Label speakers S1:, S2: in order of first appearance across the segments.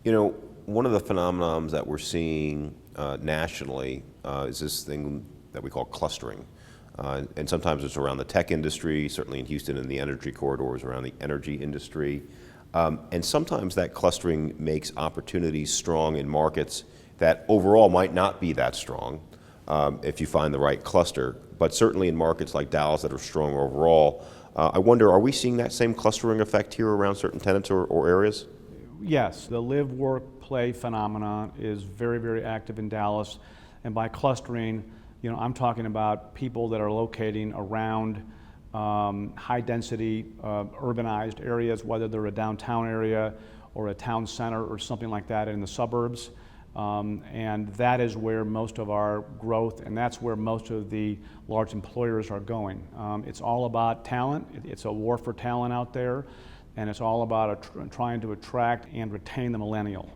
S1: You know, one of the phenomenons that we're seeing nationally is this thing that we call clustering. And sometimes it's around the tech industry, certainly in Houston in the energy corridors around the energy industry. And sometimes that clustering makes opportunities strong in markets that overall might not be that strong if you find the right cluster. But certainly in markets like Dallas that are strong overall, I wonder, are we seeing that same clustering effect here around certain tenants or areas?
S2: Yes, the live, work, play phenomenon is very, very active in Dallas. And by clustering, I'm talking about people that are locating around high density urbanized areas, whether they're a downtown area or a town center or something like that in the suburbs. And that is where most of our growth, and that's where most of the large employers are going. It's all about talent. It's a war for talent out there, and it's all about trying to attract and retain the millennial.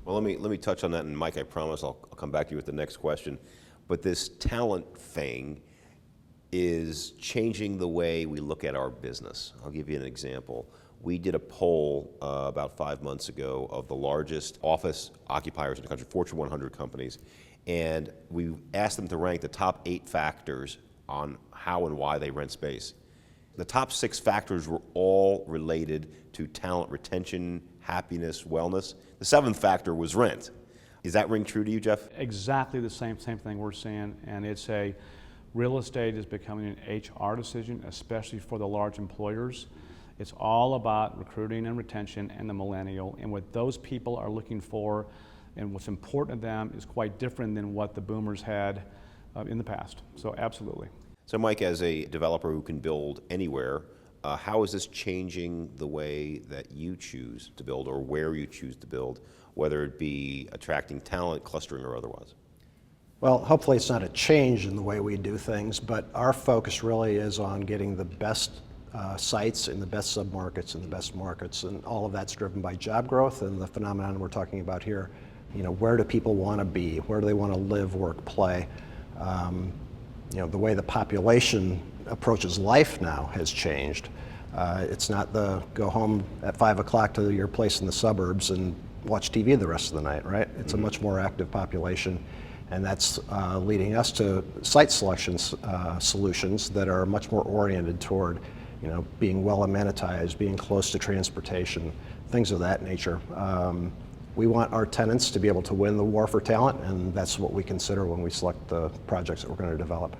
S1: Well, let me touch on that, and Mike, I promise I'll come back to you with the next question. But this talent thing is changing the way we look at our business. I'll give you an example. We did a poll about 5 months ago of the largest office occupiers in the country, Fortune 100 companies, and we asked them to rank the top 8 factors on how and why they rent space. The top 6 factors were all related to talent retention, happiness, wellness. The 7th factor was rent. Does that ring true to you, Jeff?
S2: Exactly the same thing we're seeing, and it's real estate is becoming an HR decision, especially for the large employers. It's all about recruiting and retention and the millennial, and what those people are looking for and what's important to them is quite different than what the boomers had in the past. So absolutely.
S1: So Mike, as a developer who can build anywhere, how is this changing the way that you choose to build or where you choose to build, whether it be attracting talent, clustering, or otherwise?
S3: Well, hopefully it's not a change in the way we do things, but our focus really is on getting the best sites in the best submarkets and the best markets, and all of that's driven by job growth and the phenomenon we're talking about here. Where do people want to be? Where do they want to live, work, play? The way the population approaches life now has changed. It's not the go home at 5 o'clock to your place in the suburbs and watch TV the rest of the night, right? It's a much more active population, and that's leading us to site selection solutions that are much more oriented toward being well amenitized, being close to transportation, things of that nature. We want our tenants to be able to win the war for talent, and that's what we consider when we select the projects that we're going to develop.